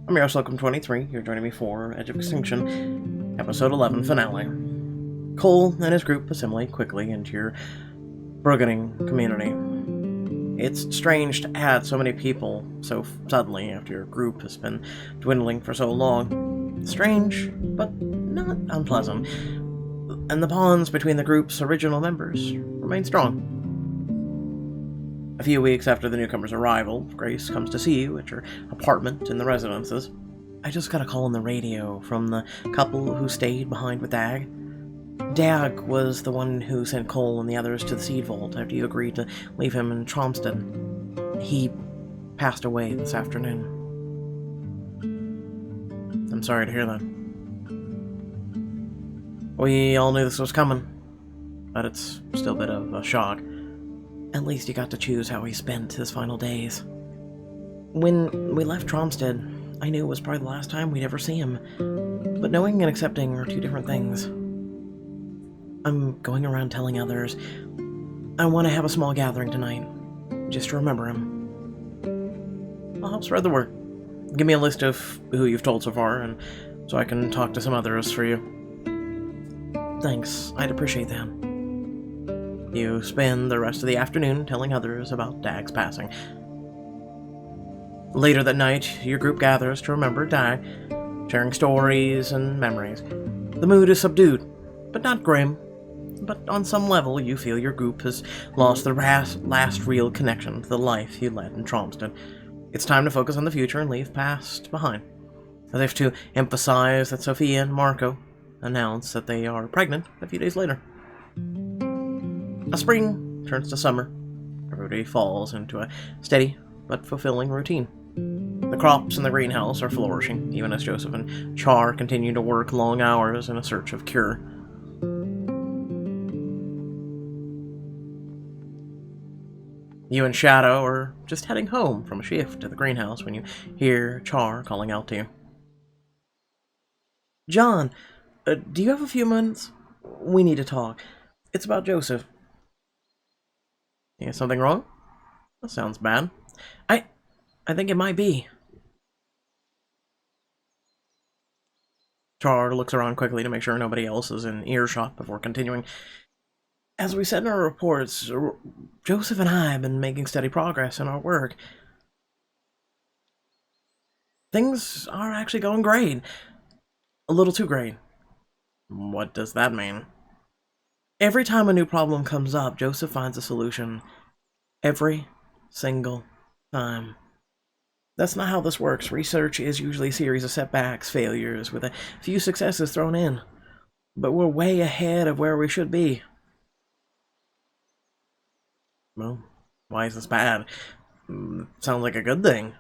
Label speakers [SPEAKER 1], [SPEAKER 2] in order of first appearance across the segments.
[SPEAKER 1] I'm your host, Locum23. You're joining me for Edge of Extinction, Episode 11 finale. Cole and his group assimilate quickly into your burgeoning community. It's strange to add so many people so suddenly after your group has been dwindling for so long. Strange, but not unpleasant. And the bonds between the group's original members remain strong. A few weeks after the newcomer's arrival, Grace comes to see you at your apartment in the residences. I just got a call on the radio from the couple who stayed behind with Dag. Dag was the one who sent Cole and the others to the Seed Vault after you agreed to leave him in Tromsted. He passed away this afternoon. I'm sorry to hear that. We all knew this was coming, but it's still a bit of a shock. At least he got to choose how he spent his final days. When we left Tromsted, I knew it was probably the last time we'd ever see him. But knowing and accepting are two different things. I'm going around telling others I want to have a small gathering tonight, just to remember him. I'll help spread the word. Give me a list of who you've told so far, and so I can talk to some others for you. Thanks, I'd appreciate that. You spend the rest of the afternoon telling others about Dag's passing. Later that night, your group gathers to remember Dag, sharing stories and memories. The mood is subdued, but not grim. But on some level, you feel your group has lost the last real connection to the life you led in Tromsted. It's time to focus on the future and leave past behind. As if to emphasize that Sophia and Marco announce that they are pregnant a few days later. A spring turns to summer. Everybody falls into a steady but fulfilling routine. The crops in the greenhouse are flourishing, even as Joseph and Char continue to work long hours in a search of cure. You and Shadow are just heading home from a shift to the greenhouse when you hear Char calling out to you. John, do you have a few minutes? We need to talk. It's about Joseph. Yeah, something wrong? That sounds bad. I think it might be. Char looks around quickly to make sure nobody else is in earshot before continuing. As we said in our reports, Joseph and I have been making steady progress in our work. Things are actually going great. A little too great. What does that mean? Every time a new problem comes up, Joseph finds a solution. Every single time. That's not how this works. Research is usually a series of setbacks, failures, with a few successes thrown in. But we're way ahead of where we should be. Well, why is this bad? Sounds like a good thing.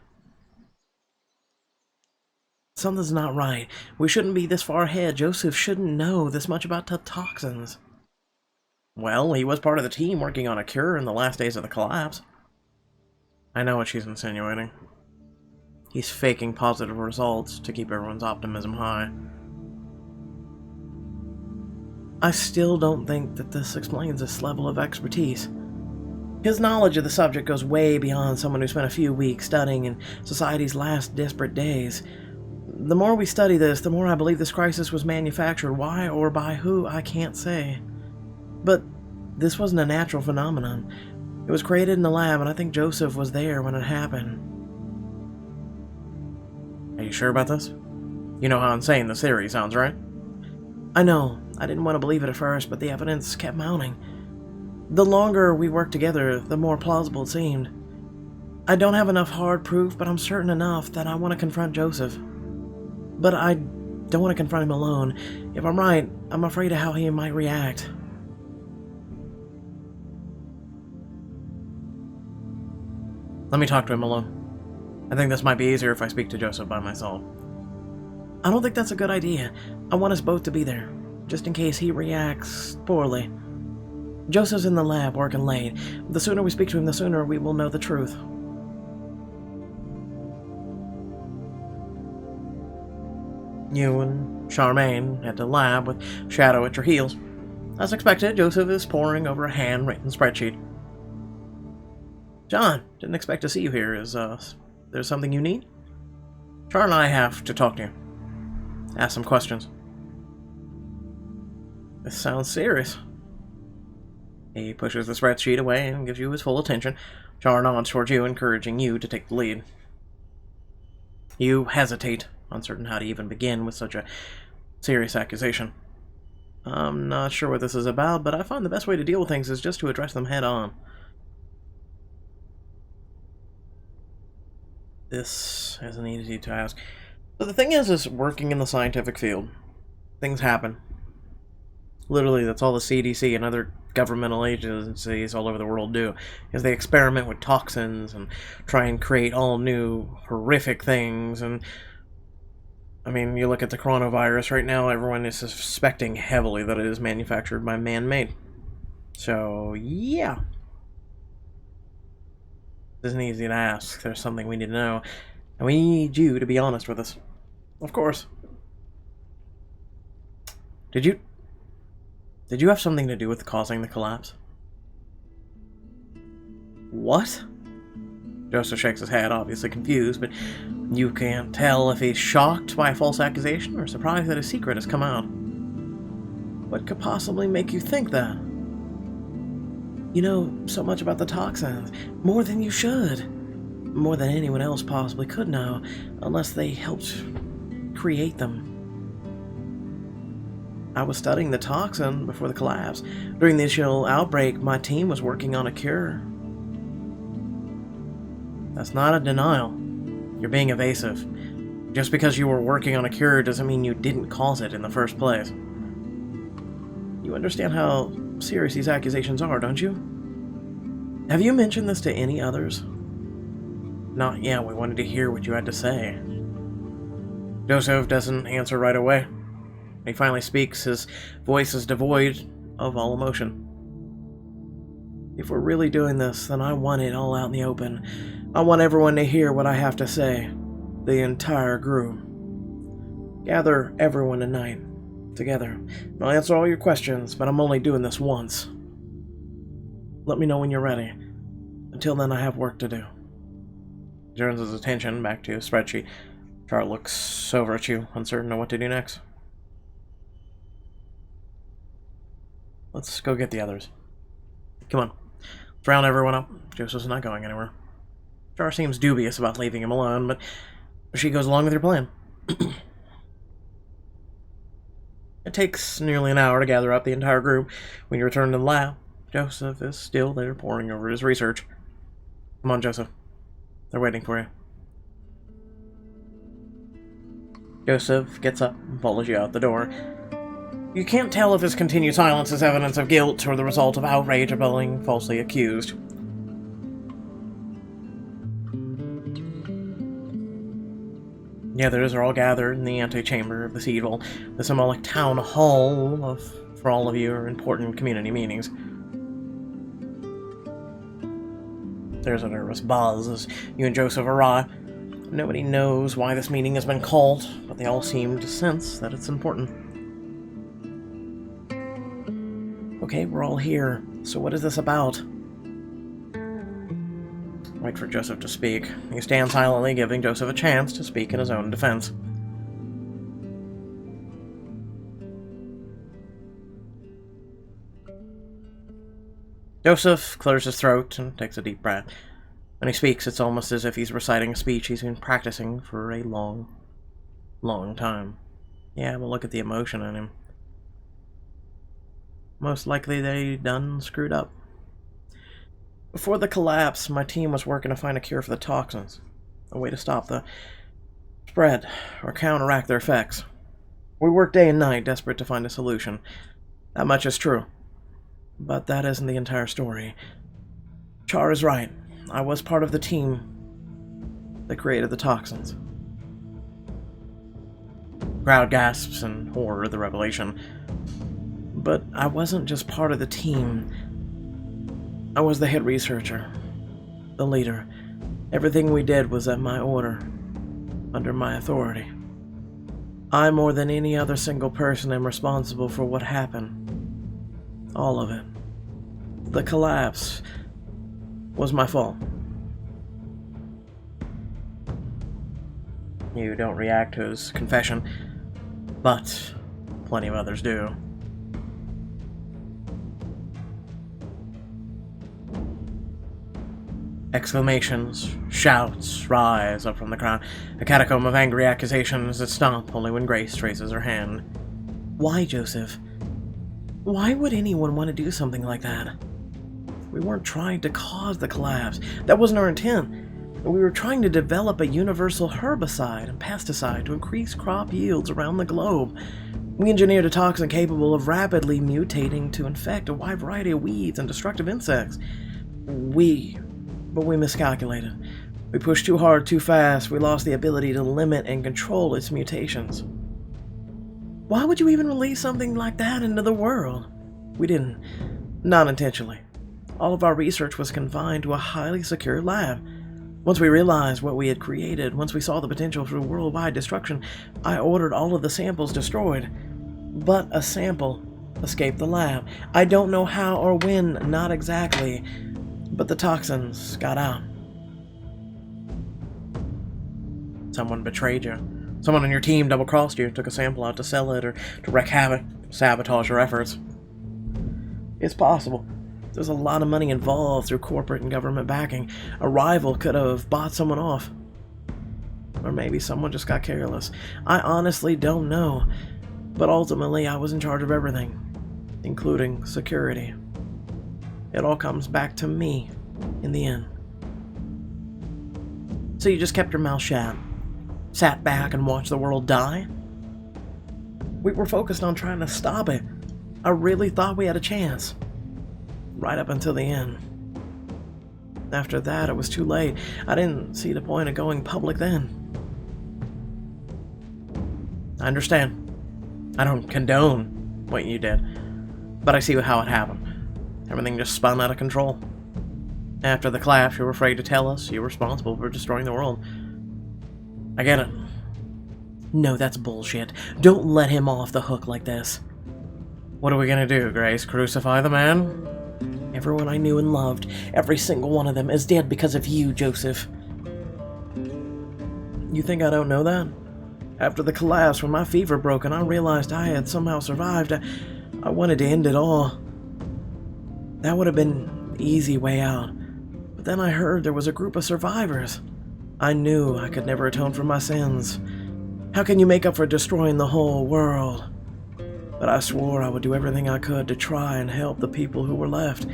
[SPEAKER 1] Something's not right. We shouldn't be this far ahead. Joseph shouldn't know this much about the toxins. Well, he was part of the team working on a cure in the last days of the collapse. I know what she's insinuating. He's faking positive results to keep everyone's optimism high. I still don't think that this explains this level of expertise. His knowledge of the subject goes way beyond someone who spent a few weeks studying in society's last desperate days. The more we study this, the more I believe this crisis was manufactured. Why or by who, I can't say. But this wasn't a natural phenomenon. It was created in the lab, and I think Joseph was there when it happened. Are you sure about this? You know how insane this theory sounds, right? I know. I didn't want to believe it at first, but the evidence kept mounting. The longer we worked together, the more plausible it seemed. I don't have enough hard proof, but I'm certain enough that I want to confront Joseph. But I don't want to confront him alone. If I'm right, I'm afraid of how he might react. Let me talk to him alone. I think this might be easier if I speak to Joseph by myself. I don't think that's a good idea. I want us both to be there, just in case he reacts poorly. Joseph's in the lab working late. The sooner we speak to him, the sooner we will know the truth. You and Charmaine head to the lab with Shadow at your heels. As expected, Joseph is poring over a handwritten spreadsheet. John, didn't expect to see you here. Is there something you need? Char and I have to talk to you. Ask some questions. This sounds serious. He pushes the spreadsheet away and gives you his full attention. Char nods towards you, encouraging you to take the lead. You hesitate, uncertain how to even begin with such a serious accusation. I'm not sure what this is about, but I find the best way to deal with things is just to address them head on. This isn't easy to ask. But the thing is working in the scientific field, things happen. Literally, that's all the CDC and other governmental agencies all over the world do, is they experiment with toxins and try and create all new horrific things. And I mean, you look at the coronavirus right now, everyone is suspecting heavily that it is manufactured by man-made. So, yeah. It isn't easy to ask. There's something we need to know. And we need you to be honest with us. Of course. Did you have something to do with causing the collapse? What? Joseph shakes his head, obviously confused, but you can't tell if he's shocked by a false accusation or surprised that his secret has come out. What could possibly make you think that? You know so much about the toxins, more than you should. More than anyone else possibly could know, unless they helped create them. I was studying the toxin before the collapse. During the initial outbreak, my team was working on a cure. That's not a denial. You're being evasive. Just because you were working on a cure doesn't mean you didn't cause it in the first place. You understand how serious these accusations are, don't you? Have you mentioned this to any others? Not yet. We wanted to hear what you had to say. Joseph doesn't answer right away. When he finally speaks, his voice is devoid of all emotion. If we're really doing this, then I want it all out in the open. I want everyone to hear what I have to say. The entire group. Gather everyone tonight. Together. I'll answer all your questions, but I'm only doing this once. Let me know when you're ready. Until then, I have work to do. He turns his attention back to his spreadsheet. Char looks over at you, uncertain of what to do next. Let's go get the others. Come on. Let's round everyone up. Joseph's not going anywhere. Char seems dubious about leaving him alone, but she goes along with your plan. It takes nearly an hour to gather up the entire group. When you return to the lab, Joseph is still there poring over his research. Come on, Joseph. They're waiting for you. Joseph gets up and follows you out the door. You can't tell if his continued silence is evidence of guilt or the result of outrage or being falsely accused. The others are all gathered in the antechamber of the Seedville, the symbolic town hall for all of your important community meetings. There's a nervous buzz as you and Joseph arrive. Nobody knows why this meeting has been called, but they all seem to sense that it's important. Okay, we're all here, so what is this about? Wait for Joseph to speak. He stands silently, giving Joseph a chance to speak in his own defense. Joseph clears his throat and takes a deep breath. When he speaks, it's almost as if he's reciting a speech he's been practicing for a long, long time. Yeah, but look at the emotion in him. Most likely they done screwed up. Before the collapse, my team was working to find a cure for the toxins. A way to stop the spread or counteract their effects. We worked day and night, desperate to find a solution. That much is true. But that isn't the entire story. Char is right. I was part of the team that created the toxins. Crowd gasps in horror at the revelation. But I wasn't just part of the team. I was the head researcher, the leader. Everything we did was at my order, under my authority. I, more than any other single person, am responsible for what happened. All of it. The collapse was my fault. You don't react to his confession, but plenty of others do. Exclamations, shouts rise up from the crowd, a catacomb of angry accusations that stop only when Grace raises her hand. Why, Joseph? Why would anyone want to do something like that? We weren't trying to cause the collapse. That wasn't our intent. We were trying to develop a universal herbicide and pesticide to increase crop yields around the globe. We engineered a toxin capable of rapidly mutating to infect a wide variety of weeds and destructive insects. But we miscalculated. We pushed too hard, too fast. We lost the ability to limit and control its mutations. Why would you even release something like that into the world? We didn't. Not intentionally. All of our research was confined to a highly secure lab. Once we realized what we had created, once we saw the potential for worldwide destruction, I ordered all of the samples destroyed. But a sample escaped the lab. I don't know how or when, not exactly, but the toxins got out. Someone betrayed you. Someone on your team double-crossed you, took a sample out to sell it or to wreak havoc, sabotage your efforts. It's possible. There's a lot of money involved through corporate and government backing. A rival could have bought someone off. Or maybe someone just got careless. I honestly don't know. But ultimately, I was in charge of everything, including security. It all comes back to me in the end. So you just kept your mouth shut, sat back and watched the world die? We were focused on trying to stop it. I really thought we had a chance. Right up until the end. After that, it was too late. I didn't see the point of going public then. I understand. I don't condone what you did, but I see how it happened. Everything just spun out of control. After the collapse, you were afraid to tell us you were responsible for destroying the world. I get it. No, that's bullshit. Don't let him off the hook like this. What are we gonna do, Grace? Crucify the man? Everyone I knew and loved, every single one of them, is dead because of you, Joseph. You think I don't know that? After the collapse, when my fever broke and I realized I had somehow survived, I wanted to end it all. That would have been the easy way out. But then I heard there was a group of survivors. I knew I could never atone for my sins. How can you make up for destroying the whole world? But I swore I would do everything I could to try and help the people who were left.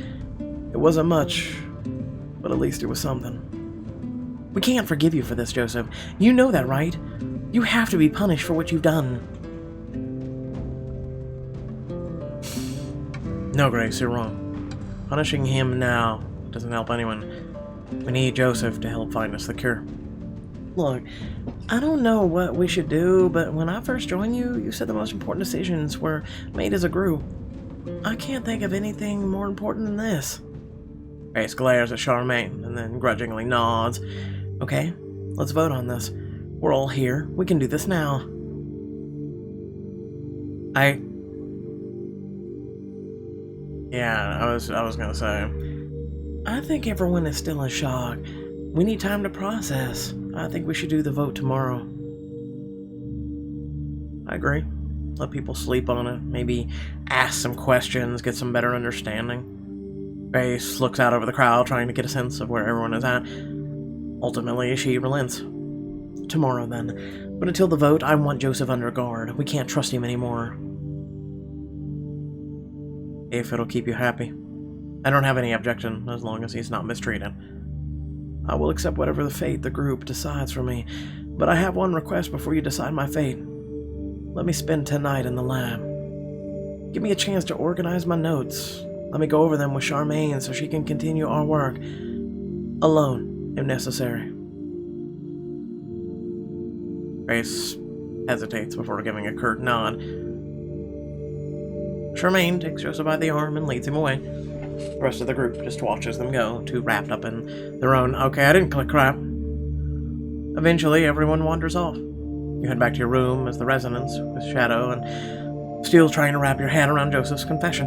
[SPEAKER 1] It wasn't much, but at least it was something. We can't forgive you for this, Joseph. You know that, right? You have to be punished for what you've done. No, Grace, you're wrong. Punishing him now doesn't help anyone. We need Joseph to help find us the cure. Look, I don't know what we should do, but when I first joined you, you said the most important decisions were made as a group. I can't think of anything more important than this. Grace glares at Charmaine and then grudgingly nods. Okay, let's vote on this. We're all here. We can do this now. Yeah, I was gonna say. I think everyone is still in shock. We need time to process. I think we should do the vote tomorrow. I agree. Let people sleep on it. Maybe ask some questions, get some better understanding. Grace looks out over the crowd, trying to get a sense of where everyone is at. Ultimately, she relents. Tomorrow, then. But until the vote, I want Joseph under guard. We can't trust him anymore. If it'll keep you happy. I don't have any objection, as long as he's not mistreated. I will accept whatever the fate the group decides for me, but I have one request before you decide my fate. Let me spend tonight in the lab. Give me a chance to organize my notes. Let me go over them with Charmaine so she can continue our work. Alone, if necessary. Grace hesitates before giving a curt nod. Charmaine takes Joseph by the arm and leads him away. The rest of the group just watches them go, too wrapped up in their own, okay, I didn't click crap. Eventually, everyone wanders off. You head back to your room as the resonance, with Shadow and still trying to wrap your head around Joseph's confession.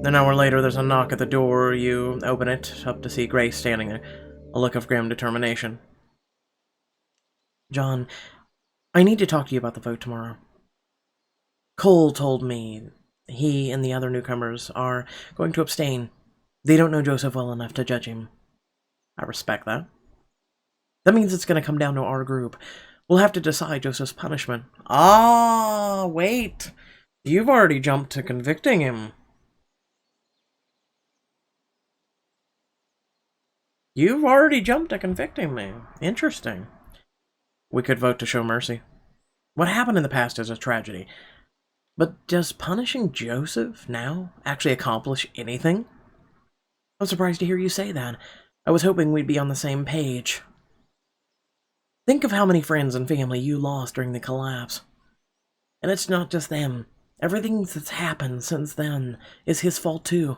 [SPEAKER 1] An hour later, there's a knock at the door. You open it, up to see Grace standing there, a look of grim determination. John, I need to talk to you about the vote tomorrow. Cole told me he and the other newcomers are going to abstain. They don't know Joseph well enough to judge him. I respect that. That means it's going to come down to our group. We'll have to decide Joseph's punishment. Ah, wait. You've already jumped to convicting him. You've already jumped to convicting me. Interesting. We could vote to show mercy. What happened in the past is a tragedy. But does punishing Joseph now actually accomplish anything? I'm surprised to hear you say that. I was hoping we'd be on the same page. Think of how many friends and family you lost during the collapse. And it's not just them. Everything that's happened since then is his fault too.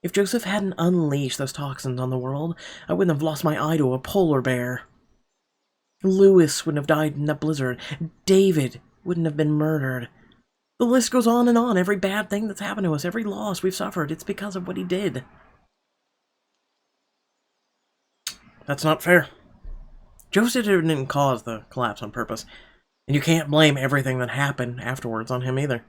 [SPEAKER 1] If Joseph hadn't unleashed those toxins on the world, I wouldn't have lost my eye to a polar bear. Lewis wouldn't have died in that blizzard. David wouldn't have been murdered. The list goes on and on. Every bad thing that's happened to us, every loss we've suffered, it's because of what he did. That's not fair. Joseph didn't cause the collapse on purpose, and you can't blame everything that happened afterwards on him either.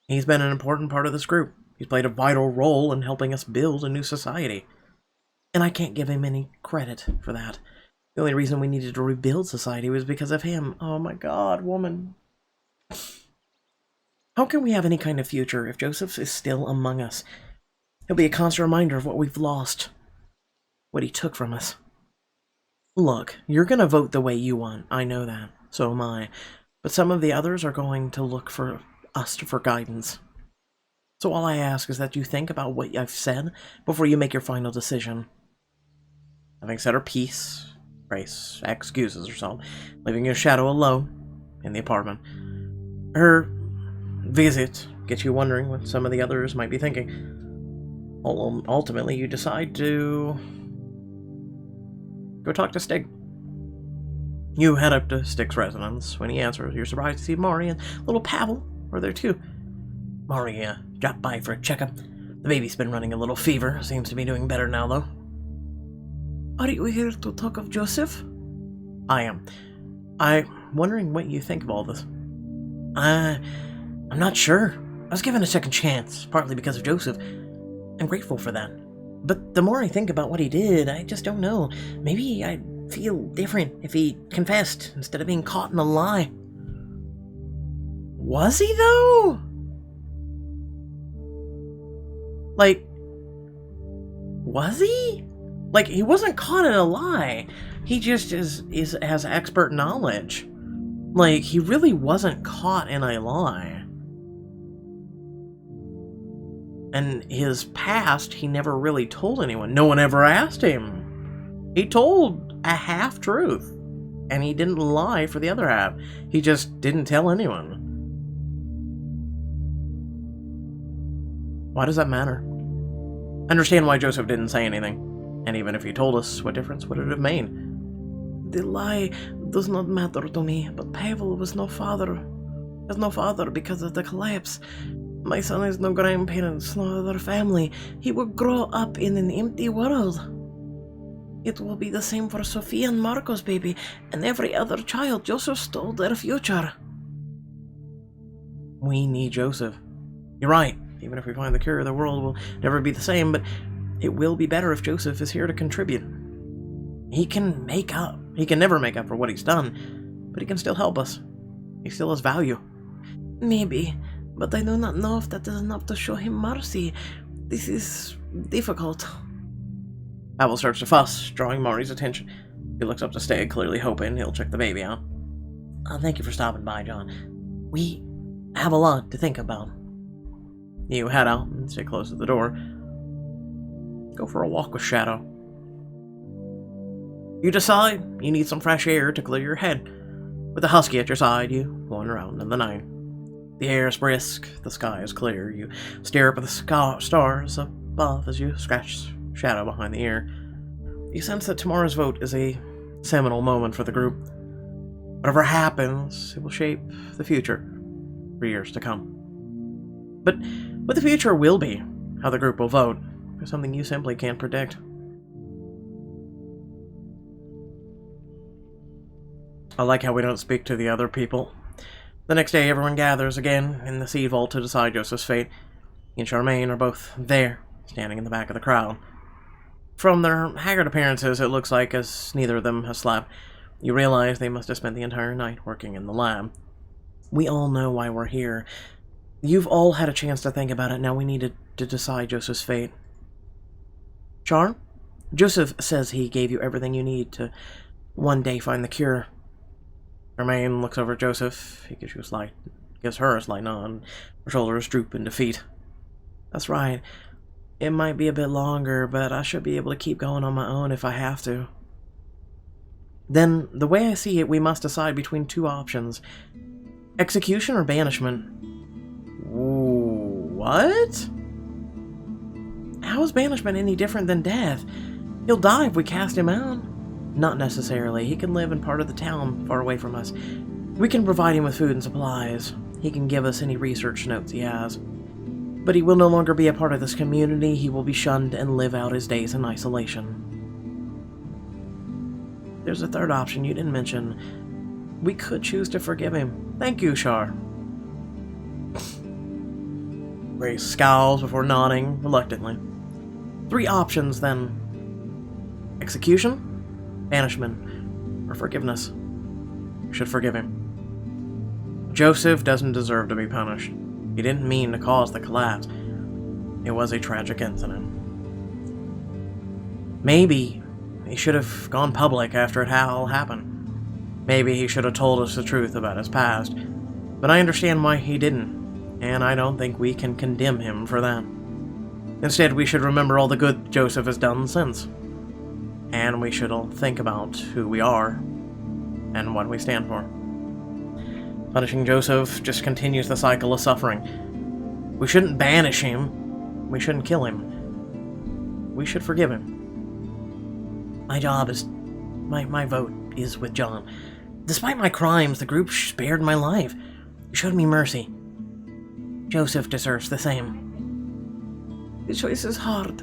[SPEAKER 1] He's been an important part of this group. He's played a vital role in helping us build a new society. And I can't give him any credit for that. The only reason we needed to rebuild society was because of him. Oh my God, woman. How can we have any kind of future if Joseph is still among us? He'll be a constant reminder of what we've lost, what he took from us. Look, you're going to vote the way you want. I know that. So am I. But some of the others are going to look for us for guidance. So all I ask is that you think about what I've said before you make your final decision. Having said her piece, Grace excuses herself, leaving your shadow alone in the apartment. Her visit gets you wondering what some of the others might be thinking. Ultimately, you decide to go talk to Stig. You head up to Stig's residence. When he answers, you're surprised to see Mari and little Pavel are there too. Mari dropped by for a checkup. The baby's been running a little fever. Seems to be doing better now, though. Are you here to talk of Joseph? I am. I'm wondering what you think of all this. I'm not sure. I was given a second chance, partly because of Joseph. I'm grateful for that. But the more I think about what he did, I just don't know. Maybe I'd feel different if he confessed instead of being caught in a lie. Was he, though? Like, was he? Like, he wasn't caught in a lie. He just has expert knowledge. Like, he really wasn't caught in a lie. And his past, he never really told anyone. No one ever asked him. He told a half-truth. And he didn't lie for the other half. He just didn't tell anyone. Why does that matter? I understand why Joseph didn't say anything. And even if he told us, what difference would it have made? The lie does not matter to me, but Pavel was no father. Has no father because of the collapse. My son has no grandparents, no other family. He will grow up in an empty world. It will be the same for Sophia and Marco's baby, and every other child. Joseph stole their future. We need Joseph. You're right. Even if we find the cure, the world will never be the same, but it will be better if Joseph is here to contribute. He can make up. He can never make up for what he's done, but he can still help us. He still has value. Maybe, but I do not know if that is enough to show him mercy. This is difficult. Pavel starts to fuss, drawing Mari's attention. He looks up to Stig, clearly hoping he'll check the baby out. Thank you for stopping by, John. We have a lot to think about. You head out and stay close to the door. Go for a walk with Shadow. You decide you need some fresh air to clear your head. With the husky at your side, you wander around in the night. The air is brisk, the sky is clear. You stare up at the stars above as you scratch Shadow behind the ear. You sense that tomorrow's vote is a seminal moment for the group. Whatever happens, it will shape the future for years to come. But what the future will be, how the group will vote, is something you simply can't predict. I like how we don't speak to the other people. The next day, everyone gathers again in the seed vault to decide Joseph's fate. He and Charmaine are both there, standing in the back of the crowd. From their haggard appearances, it looks like as neither of them has slept. You realize they must have spent the entire night working in the lab. We all know why we're here. You've all had a chance to think about it. Now we need to decide Joseph's fate. Char? Joseph says he gave you everything you need to one day find the cure. Charmaine looks over at Joseph. He gives her a slight nod. Her shoulders droop in defeat. That's right. It might be a bit longer, but I should be able to keep going on my own if I have to. Then, the way I see it, we must decide between two options. Execution or banishment? Ooh, what? How is banishment any different than death? He'll die if we cast him out. Not necessarily. He can live in part of the town far away from us. We can provide him with food and supplies. He can give us any research notes he has. But he will no longer be a part of this community. He will be shunned and live out his days in isolation. There's a third option you didn't mention. We could choose to forgive him. Thank you, Char. Grace scowls before nodding reluctantly. 3 options, then. Execution, banishment, or forgiveness. You should forgive him. Joseph doesn't deserve to be punished. He didn't mean to cause the collapse. It was a tragic incident. Maybe he should have gone public after it all happened. Maybe he should have told us the truth about his past. But I understand why he didn't, and I don't think we can condemn him for that. Instead, we should remember all the good Joseph has done since. And we should all think about who we are and what we stand for. Punishing Joseph just continues the cycle of suffering. We shouldn't banish him. We shouldn't kill him. We should forgive him. My vote is with John. Despite my crimes, the group spared my life. You showed me mercy. Joseph deserves the same. The choice is hard.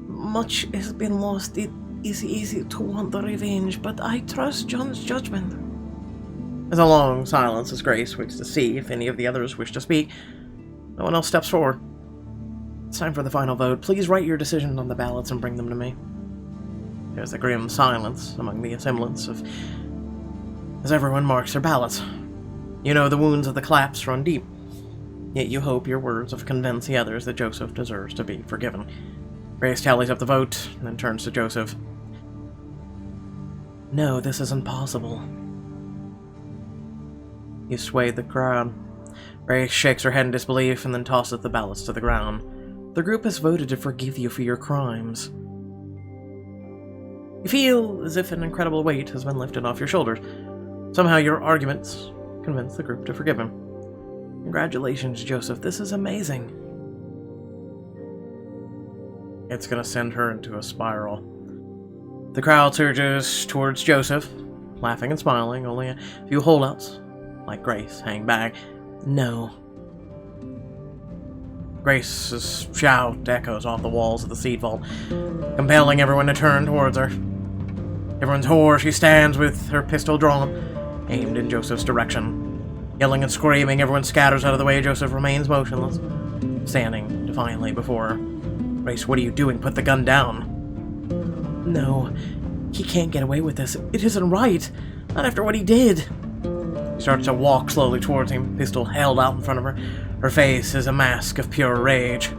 [SPEAKER 1] Much has been lost. It is easy to want the revenge, but I trust John's judgment. There's a long silence as Grace waits to see if any of the others wish to speak. No one else steps forward. It's time for the final vote. Please write your decisions on the ballots and bring them to me. There's a grim silence among the assemblance as everyone marks their ballots. You know the wounds of the collapse run deep, yet you hope your words have convinced the others that Joseph deserves to be forgiven. Grace tallies up the vote, and then turns to Joseph. No, this isn't possible. You swayed the crowd. Grace shakes her head in disbelief and then tosses the ballots to the ground. The group has voted to forgive you for your crimes. You feel as if an incredible weight has been lifted off your shoulders. Somehow your arguments convince the group to forgive him. Congratulations, Joseph. This is amazing. It's gonna send her into a spiral. The crowd surges towards Joseph, laughing and smiling. Only a few holdouts, like Grace, hang back. No. Grace's shout echoes off the walls of the seed vault, compelling everyone to turn towards her. Everyone's horror, she stands with her pistol drawn, aimed in Joseph's direction. Yelling and screaming, everyone scatters out of the way. Joseph remains motionless, standing defiantly before her. Grace, what are you doing? Put the gun down. No, he can't get away with this. It isn't right. Not after what he did. She starts to walk slowly towards him, pistol held out in front of her. Her face is a mask of pure rage.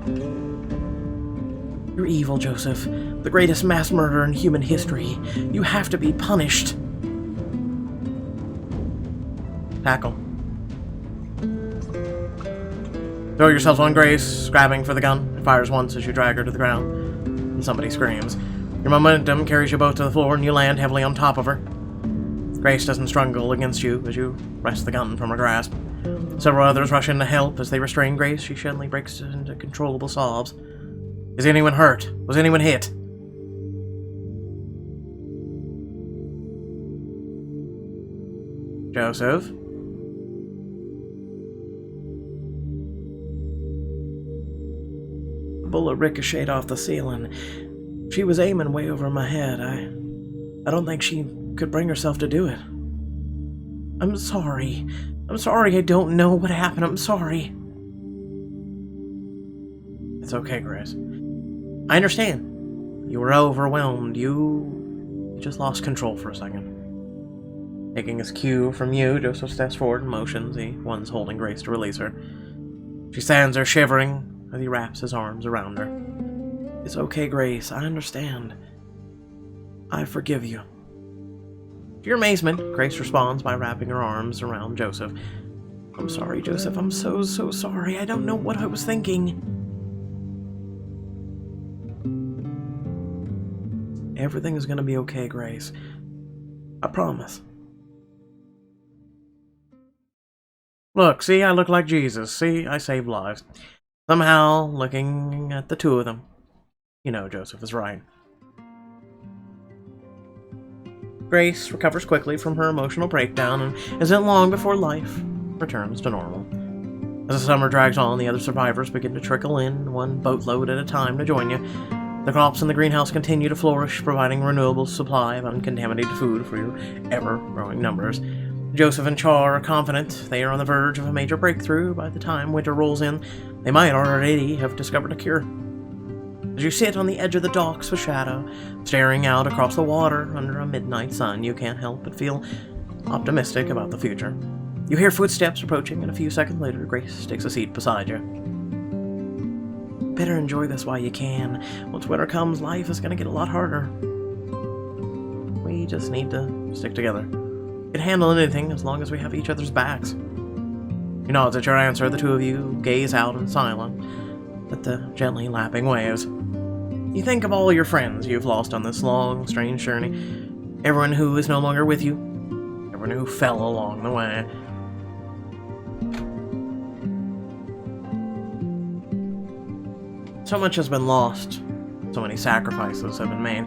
[SPEAKER 1] You're evil, Joseph. The greatest mass murderer in human history. You have to be punished. Tackle. Throw yourselves on Grace, grabbing for the gun. It fires once as you drag her to the ground, and somebody screams. Your momentum carries you both to the floor, and you land heavily on top of her. Grace doesn't struggle against you as you wrest the gun from her grasp. Several others rush in to help. As they restrain Grace, she suddenly breaks into controllable sobs. Is anyone hurt? Was anyone hit? Joseph? The bullet ricocheted off the ceiling. She was aiming way over my head. I don't think she could bring herself to do it. I'm sorry. I'm sorry, I don't know what happened. I'm sorry. It's okay, Grace. I understand. You were overwhelmed. You just lost control for a second. Taking his cue from you, Joseph steps forward and motions the ones holding Grace to release her. She stands there shivering as he wraps his arms around her. It's okay, Grace. I understand. I forgive you. To your amazement, Grace responds by wrapping her arms around Joseph. I'm sorry, Joseph. I'm so sorry. I don't know what I was thinking. Everything is gonna be okay, Grace. I promise. Look, see, I look like Jesus. See, I saved lives. Somehow, looking at the two of them, you know Joseph is right. Grace recovers quickly from her emotional breakdown and isn't long before life returns to normal. As the summer drags on, the other survivors begin to trickle in, one boatload at a time, to join you. The crops in the greenhouse continue to flourish, providing a renewable supply of uncontaminated food for your ever-growing numbers. Joseph and Char are confident they are on the verge of a major breakthrough. By the time winter rolls in, they might already have discovered a cure. As you sit on the edge of the docks with Shadow, staring out across the water under a midnight sun, you can't help but feel optimistic about the future. You hear footsteps approaching, and a few seconds later, Grace takes a seat beside you. Better enjoy this while you can. Once winter comes, life is going to get a lot harder. We just need to stick together. We can handle anything as long as we have each other's backs. He nods at your answer. The two of you gaze out in silence at the gently lapping waves. You think of all your friends you've lost on this long, strange journey. Everyone who is no longer with you. Everyone who fell along the way. So much has been lost. So many sacrifices have been made.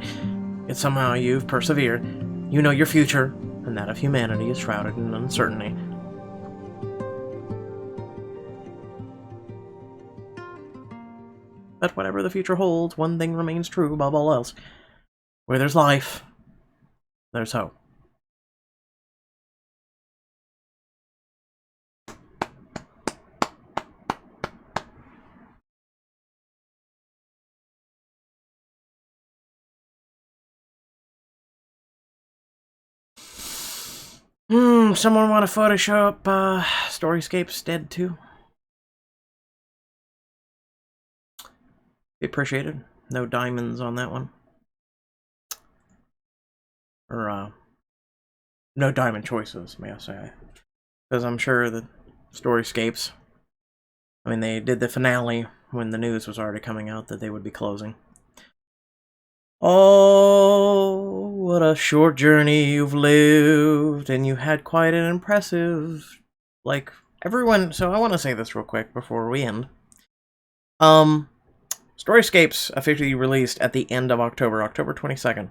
[SPEAKER 1] Yet somehow you've persevered. You know your future, and that of humanity is shrouded in uncertainty. But whatever the future holds, one thing remains true above all else. Where there's life, there's hope. Someone want to Photoshop Storyscape's dead too? Be appreciated. No diamonds on that one. Or, no diamond choices, may I say. Because I'm sure that Storyscapes, I mean, they did the finale when the news was already coming out that they would be closing. Oh, what a short journey you've lived, and you had quite an impressive, like, everyone, so I want to say this real quick before we end. Storyscape's officially released at the end of October, October 22nd.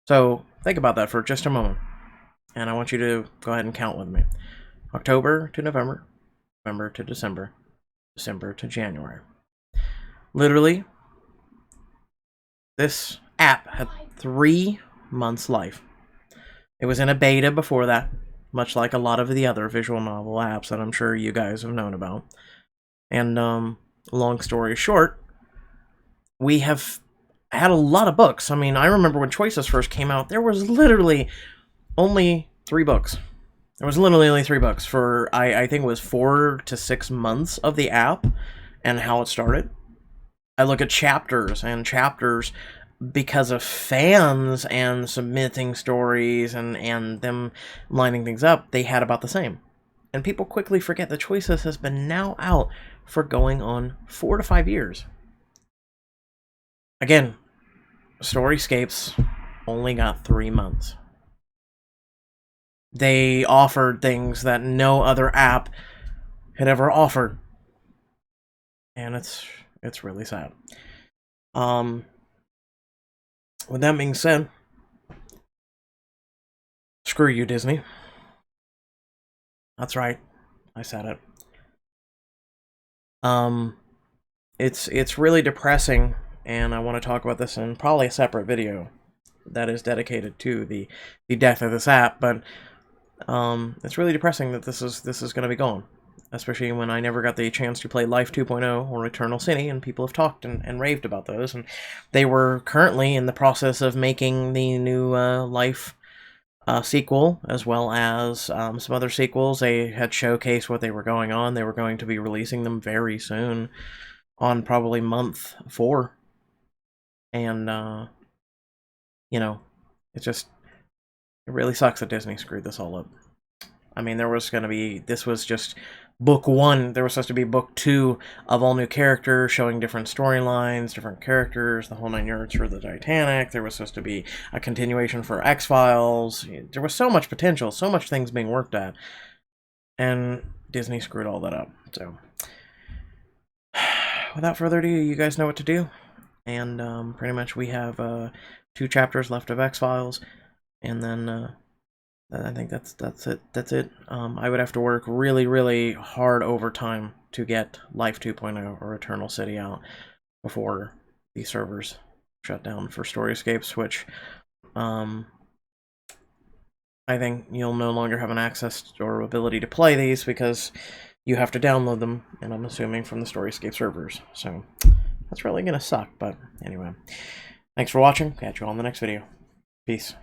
[SPEAKER 1] So, think about that for just a moment, and I want you to go ahead and count with me. October to November, November to December, December to January. Literally, this app had 3 months' life. It was in a beta before that, much like a lot of the other visual novel apps that I'm sure you guys have known about. And, long story short, we have had a lot of books. I mean, I remember when Choices first came out, there was literally only 3 books. There was literally only 3 books for, I think it was 4 to 6 months of the app and how it started. I look at chapters and chapters because of fans and submitting stories and them lining things up, they had about the same. And people quickly forget that Choices has been now out for going on 4 to 5 years. Again, Storyscapes only got 3 months. They offered things that no other app had ever offered. And it's really sad. With that being said, screw you, Disney. That's right. I said it. It's really depressing, and I want to talk about this in probably a separate video that is dedicated to the death of this app, but It's really depressing that this is going to be gone, especially when I never got the chance to play Life 2.0 or Eternal City, and people have talked and raved about those, and they were currently in the process of making the new Life sequel, as well as some other sequels. They had showcased what they were going on. They were going to be releasing them very soon, on probably month 4, and you know, it really sucks that Disney screwed this all up. I mean, this was just book 1. There was supposed to be book 2 of all new characters, showing different storylines, different characters, the whole 9 yards for the Titanic. There was supposed to be a continuation for X-Files. There was so much potential, so much things being worked at, and Disney screwed all that up. So, without further ado, you guys know what to do. And pretty much we have 2 chapters left of X-Files, and then I think that's it. I would have to work really, really hard overtime to get Life 2.0 or Eternal City out before the servers shut down for Storyscape, which I think you'll no longer have an access or ability to play these because you have to download them, and I'm assuming from the Storyscape servers. So that's really gonna suck, but anyway. Thanks for watching. Catch you all in the next video. Peace.